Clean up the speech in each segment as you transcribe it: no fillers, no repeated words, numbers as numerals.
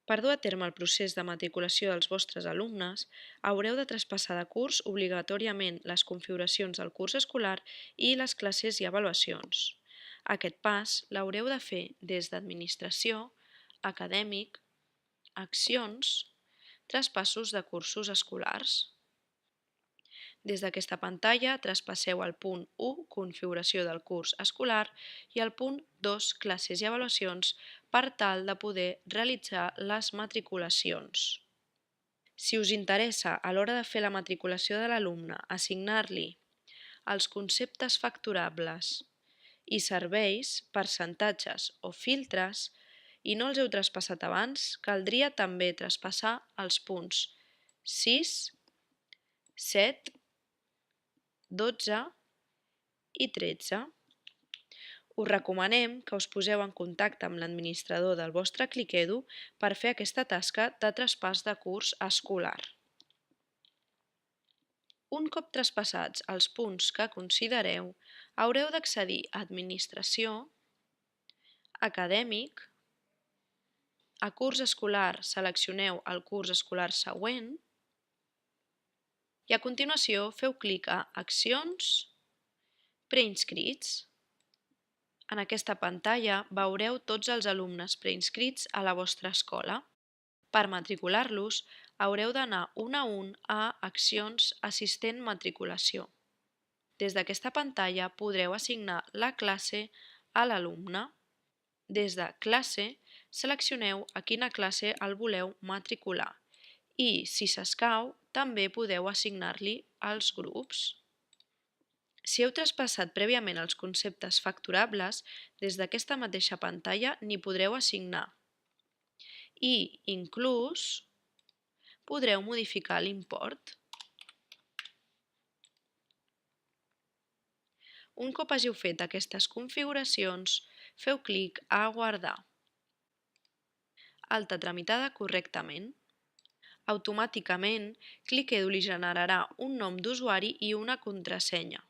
Per dur a terme el procés de matriculació dels vostres alumnes, haureu de traspassar de curs obligatòriament les configuracions del curs escolar i les classes i avaluacions. Aquest pas l'haureu de fer des d'Administració, Acadèmic, Accions, Traspassos de cursos escolars. Des d'aquesta pantalla traspasseu el punt 1, configuració del curs escolar, i el punt 2, classes i avaluacions, per tal de poder realitzar les matriculacions. Si us interessa a l'hora de fer la matriculació de l'alumne assignar-li els conceptes facturables i serveis, percentatges o filtres i no els heu traspassat abans, caldria també traspassar els punts 6, 7, 12 i 13. Us recomanem que us poseu en contacte amb l'administrador del vostre ClickEdu per fer aquesta tasca de traspàs de curs escolar. Un cop traspassats els punts que considereu, haureu d'accedir a Administració, Acadèmic, a Curs escolar seleccioneu el curs escolar següent i a continuació feu clic a Accions, Preinscrits. En aquesta pantalla veureu tots els alumnes preinscrits a la vostra escola. Per matricular-los, haureu d'anar un a un a Accions Assistent Matriculació. Des d'aquesta pantalla podreu assignar la classe a l'alumne. Des de Classe, seleccioneu a quina classe el voleu matricular i, si s'escau, també podeu assignar-li els grups. Si heu traspassat prèviament els conceptes facturables, des d'aquesta mateixa pantalla n'hi podreu assignar i, inclús, podreu modificar l'import. Un cop hàgiu fet aquestes configuracions, feu clic a Guardar. Alta tramitada correctament. Automàticament, ClickEdu li generarà un nom d'usuari i una contrasenya.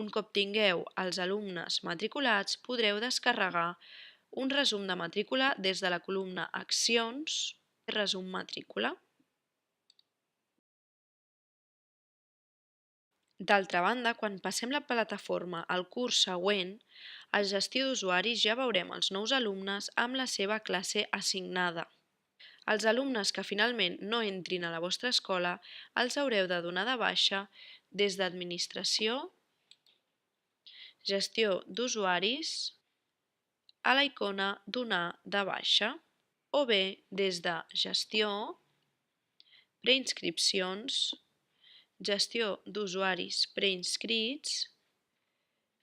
Un cop tingueu els alumnes matriculats, podreu descarregar un resum de matrícula des de la columna Accions, Resum Matrícula. D'altra banda, quan passem la plataforma al curs següent, a Gestió d'usuaris ja veurem els nous alumnes amb la seva classe assignada. Els alumnes que finalment no entrin a la vostra escola els haureu de donar de baixa des d'Administració, Gestió d'usuaris, a la icona Donar de baixa, o bé des de Gestió, Preinscripcions, Gestió d'usuaris preinscrits,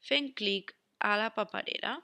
fent clic a la paperera.